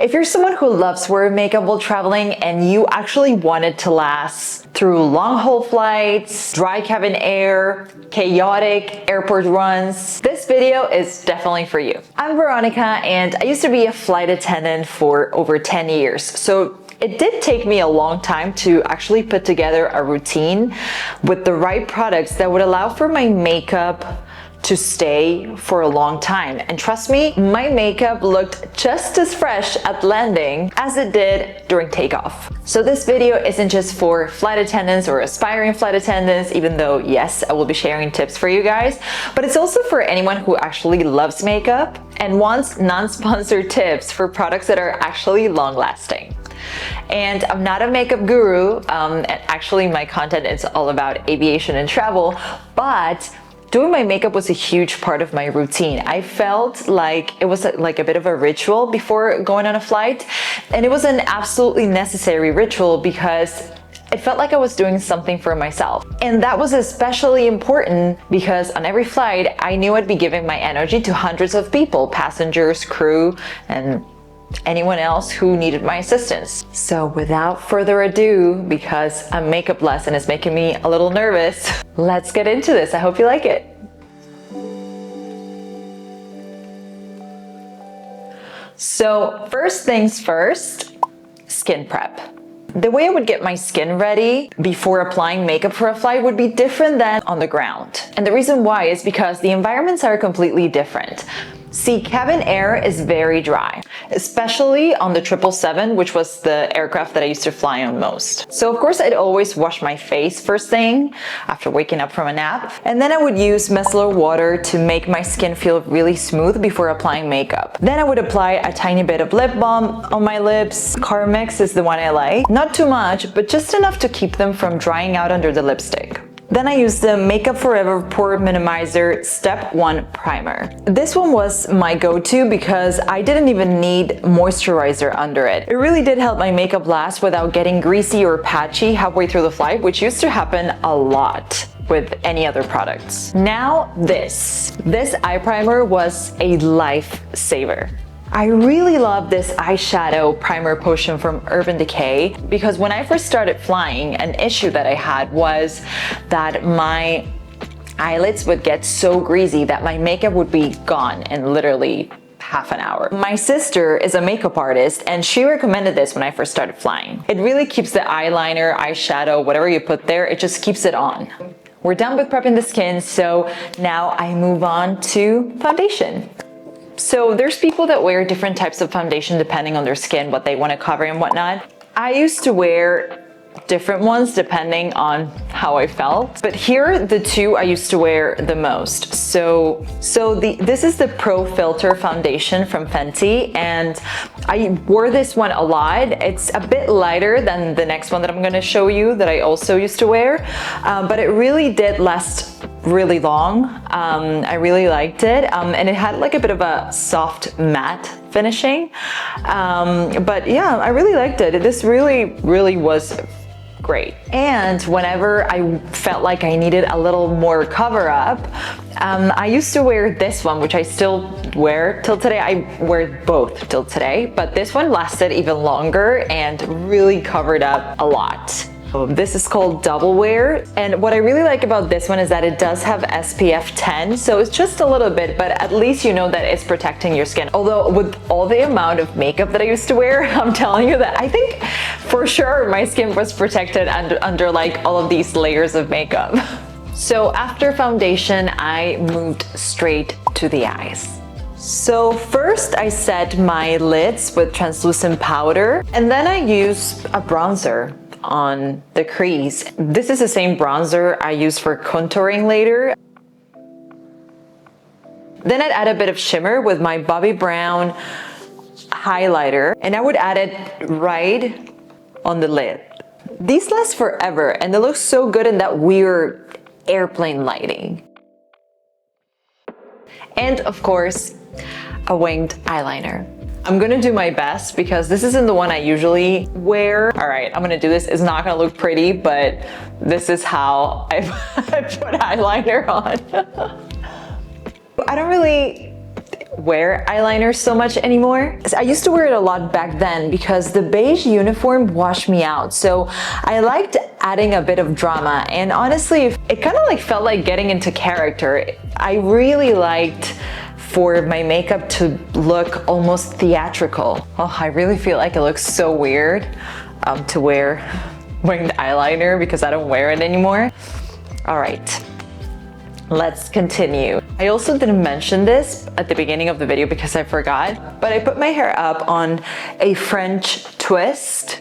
If you're someone who loves wearing makeup while traveling and you actually want it to last through long haul flights, dry cabin air, chaotic airport runs, this video is definitely for you. I'm Veronica and I used to be a flight attendant for over 10 years. So it did take me a long time to actually put together a routine with the right products that would allow for my makeup to stay for a long time. And trust me, my makeup looked just as fresh at landing as it did during takeoff. So this video isn't just for flight attendants or aspiring flight attendants, even though yes, I will be sharing tips for you guys, but it's also for anyone who actually loves makeup and wants non-sponsored tips for products that are actually long-lasting. And I'm not a makeup guru, and actually my content is all about aviation and travel, but doing my makeup was a huge part of my routine. I felt like it was like a bit of a ritual before going on a flight, and it was an absolutely necessary ritual because it felt like I was doing something for myself. And that was especially important because on every flight, I knew I'd be giving my energy to hundreds of people, passengers, crew, and anyone else who needed my assistance. So without further ado, because a makeup lesson is making me a little nervous, let's get into this. I hope you like it. So first things first, skin prep. The way I would get my skin ready before applying makeup for a flight would be different than on the ground. And the reason why is because the environments are completely different. See, cabin air is very dry, especially on the 777, which was the aircraft that I used to fly on most. So of course I'd always wash my face first thing after waking up from a nap. And then I would use micellar water to make my skin feel really smooth before applying makeup. Then I would apply a tiny bit of lip balm on my lips. Carmex is the one I like. Not too much, but just enough to keep them from drying out under the lipstick. Then I used the Makeup Forever Pore Minimizer Step 1 Primer. This one was my go-to because I didn't even need moisturizer under it. It really did help my makeup last without getting greasy or patchy halfway through the flight, which used to happen a lot with any other products. Now this eye primer was a lifesaver. I really love this eyeshadow primer potion from Urban Decay because when I first started flying, an issue that I had was that my eyelids would get so greasy that my makeup would be gone in literally half an hour. My sister is a makeup artist and she recommended this when I first started flying. It really keeps the eyeliner, eyeshadow, whatever you put there, it just keeps it on. We're done with prepping the skin, so now I move on to foundation. So there's people that wear different types of foundation depending on their skin, what they want to cover and whatnot. I used to wear different ones depending on how I felt, but here are the two I used to wear the most. So this is the Pro Filt'r Foundation from Fenty, and I wore this one a lot. It's a bit lighter than the next one that I'm going to show you that I also used to wear, but it really did last really long. I really liked it, and it had like a bit of a soft matte finishing, but yeah, I really liked it. This really was great. And whenever I felt like I needed a little more cover up, I used to wear this one, which I still wear till today. I wear both till today, but this one lasted even longer and really covered up a lot. This is called Double Wear, and what I really like about this one is that it does have SPF 10, so it's just a little bit, but at least you know that it's protecting your skin. Although with all the amount of makeup that I used to wear, I'm telling you that I think for sure my skin was protected under like all of these layers of makeup. So after foundation, I moved straight to the eyes. So first I set my lids with translucent powder, and then I use a bronzer on the crease. This is the same bronzer I use for contouring later. Then I'd add a bit of shimmer with my Bobbi Brown highlighter, and I would add it right on the lid. These last forever, and they look so good in that weird airplane lighting. And of course, a winged eyeliner. I'm gonna do my best because this isn't the one I usually wear. All right, I'm gonna do this. It's not gonna look pretty, but this is how I put eyeliner on. I don't really wear eyeliner so much anymore. I used to wear it a lot back then because the beige uniform washed me out. So I liked adding a bit of drama, and honestly, it kind of like felt like getting into character. I really liked for my makeup to look almost theatrical. Oh, I really feel like it looks so weird to wearing the eyeliner because I don't wear it anymore. All right. Let's continue. I also didn't mention this at the beginning of the video because I forgot, but I put my hair up on a French twist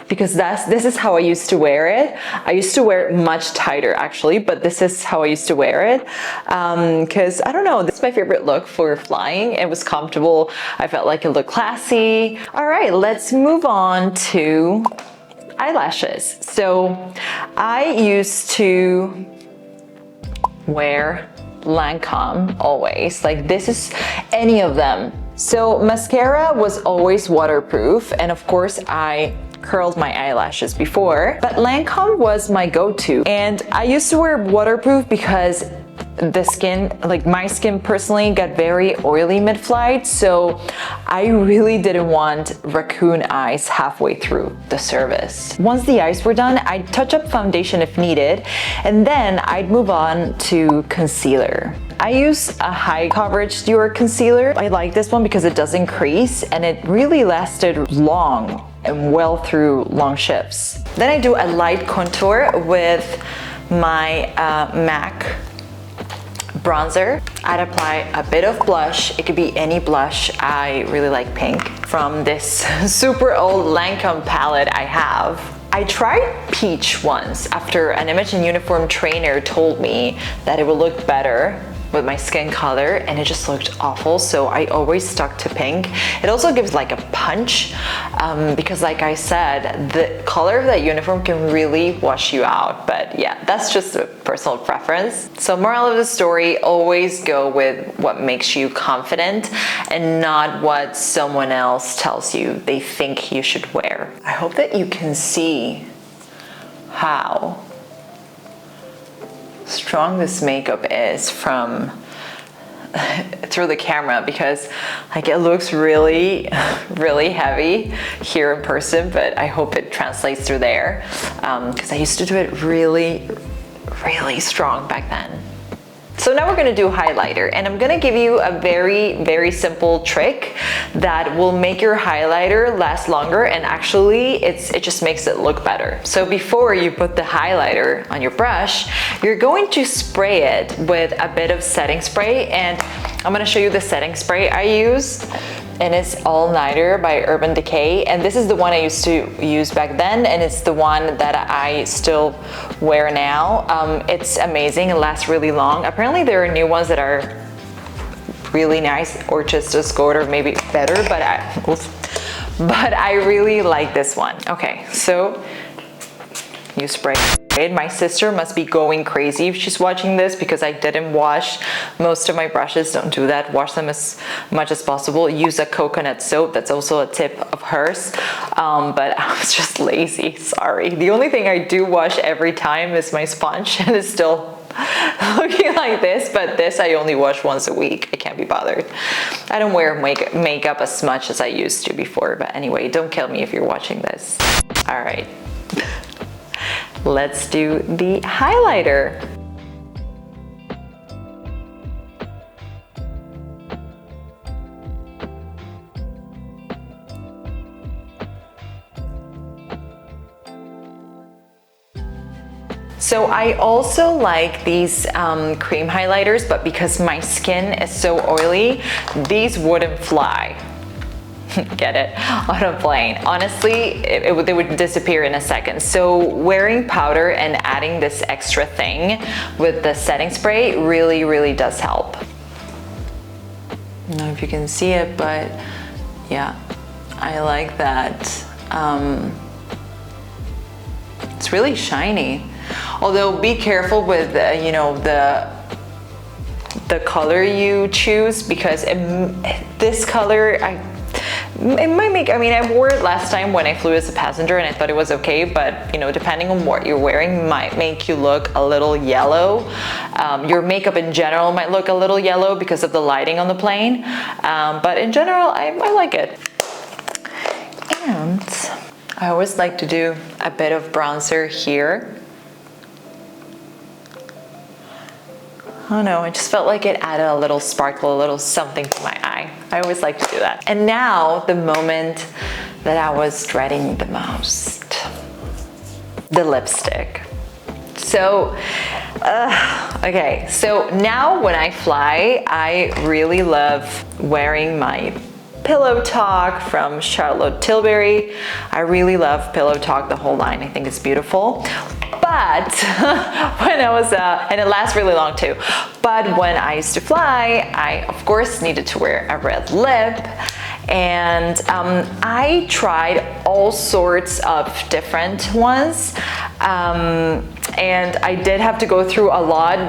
because this is how I used to wear it. I used to wear it much tighter actually, but this is how I used to wear it because I don't know, this is my favorite look for flying. It was comfortable. I felt like it looked classy. All right, let's move on to eyelashes. So I used to wear Lancome always, like this is any of them. So mascara was always waterproof, and of course I curled my eyelashes before, but Lancome was my go-to. And I used to wear waterproof because the skin, like my skin personally, got very oily mid-flight, so I really didn't want raccoon eyes halfway through the service. Once the eyes were done, I'd touch up foundation if needed, and then I'd move on to concealer. I use a high coverage Dior concealer. I like this one because it doesn't crease and it really lasted long and well through long shifts. Then I do a light contour with my MAC bronzer. I'd apply a bit of blush. It could be any blush. I really like pink from this super old Lancome palette I have. I tried peach once after an image and uniform trainer told me that it would look better with my skin color, and it just looked awful, so I always stuck to pink. It also gives like a punch because like I said, the color of that uniform can really wash you out, but yeah, that's just a personal preference. So moral of the story, always go with what makes you confident and not what someone else tells you they think you should wear. I hope that you can see how strong this makeup is from through the camera, because like it looks really heavy here in person, but I hope it translates through there because I used to do it really strong back then. So now we're gonna do highlighter, and I'm gonna give you a very simple trick that will make your highlighter last longer, and actually it just makes it look better. So before you put the highlighter on your brush, you're going to spray it with a bit of setting spray, and I'm gonna show you the setting spray I use, and it's All Nighter by Urban Decay, and this is the one I used to use back then, and it's the one that I still wear now. It's amazing, it lasts really long. Apparently there are new ones that are really nice or just as good or maybe better, but I really like this one. Okay, so you spray. My sister must be going crazy if she's watching this because I didn't wash most of my brushes. Don't do that. Wash them as much as possible. Use a coconut soap. That's also a tip of hers. But I was just lazy. Sorry. The only thing I do wash every time is my sponge, and it's still looking like this, but this I only wash once a week. I can't be bothered. I don't wear makeup as much as I used to before, but anyway, don't kill me if you're watching this. All right. Let's do the highlighter. So I also like these cream highlighters, but because my skin is so oily, these wouldn't fly. Get it? On a plane. Honestly, they would disappear in a second. So wearing powder and adding this extra thing with the setting spray really does help. I don't know if you can see it, but yeah, I like that. It's really shiny. Although be careful with you know, the color you choose, because this color, it might make, I mean, I wore it last time when I flew as a passenger and I thought it was okay, but you know, depending on what you're wearing might make you look a little yellow. Your makeup in general might look a little yellow because of the lighting on the plane, but in general, I like it. And I always like to do a bit of bronzer here. I don't know, I just felt like it added a little sparkle, a little something to my eye. I always like to do that. And now the moment that I was dreading the most, the lipstick. So, okay, so now when I fly, I really love wearing my Pillow Talk from Charlotte Tilbury. I really love Pillow Talk, the whole line. I think it's beautiful. But when I was, and it lasts really long too, but when I used to fly, I of course needed to wear a red lip. And I tried all sorts of different ones. And I did have to go through a lot of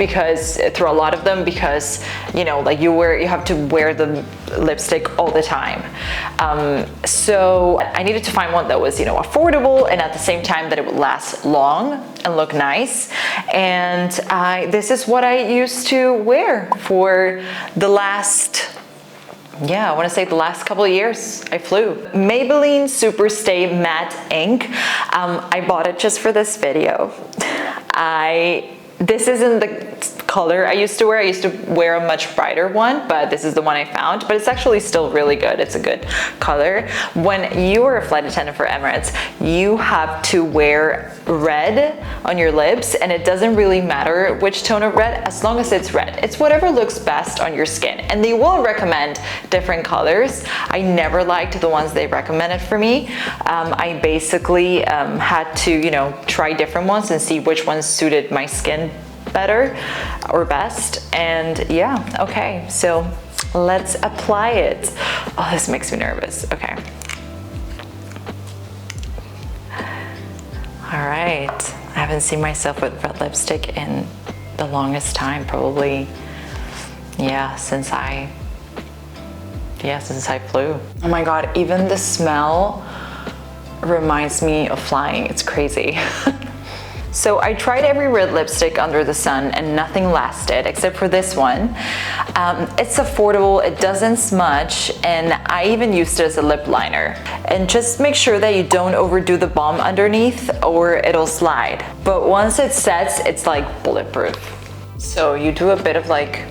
them because, you know, like you have to wear the lipstick all the time. So I needed to find one that was, you know, affordable and at the same time that it would last long and look nice. And this is what I used to wear for the last, I want to say the last couple of years I flew. Maybelline SuperStay Matte Ink. I bought it just for this video. This isn't the color I used to wear. I used to wear a much brighter one, but this is the one I found. But it's actually still really good. It's a good color. When you are a flight attendant for Emirates, you have to wear red on your lips, and it doesn't really matter which tone of red as long as it's red. It's whatever looks best on your skin, and they will recommend different colors. I never liked the ones they recommended for me. I basically had to, you know, try different ones and see which ones suited my skin better or best. And yeah, okay, so let's apply it. Oh, this makes me nervous. Okay. All right, I haven't seen myself with red lipstick in the longest time, probably, since I flew. Oh my God, even the smell reminds me of flying. It's crazy. So I tried every red lipstick under the sun and nothing lasted except for this one. It's affordable, it doesn't smudge, and I even used it as a lip liner. And just make sure that you don't overdo the balm underneath or it'll slide. But once it sets, it's like bulletproof. So you do a bit of like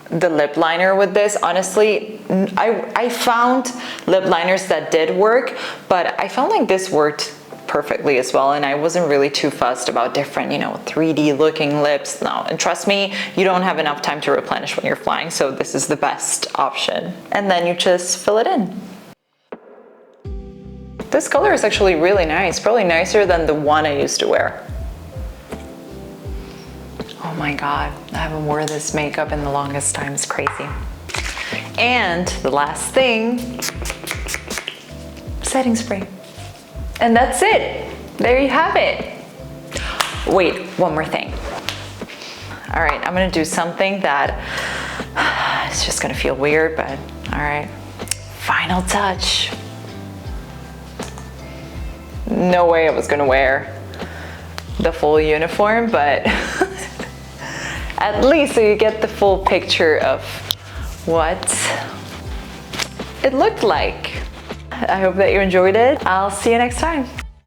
the lip liner with this. Honestly, I found lip liners that did work, but I felt like this worked perfectly as well, and I wasn't really too fussed about different, you know, 3D looking lips. No, and trust me, you don't have enough time to replenish when you're flying, so this is the best option. And then you just fill it in. This color is actually really nice, probably nicer than the one I used to wear. Oh my God, I haven't worn this makeup in the longest time. It's crazy. And the last thing, setting spray. And that's it. There you have it. Wait, one more thing. All right, I'm gonna do something that it's just gonna feel weird, but all right. Final touch. No way I was gonna wear the full uniform, but at least so you get the full picture of what it looked like. I hope that you enjoyed it. I'll see you next time.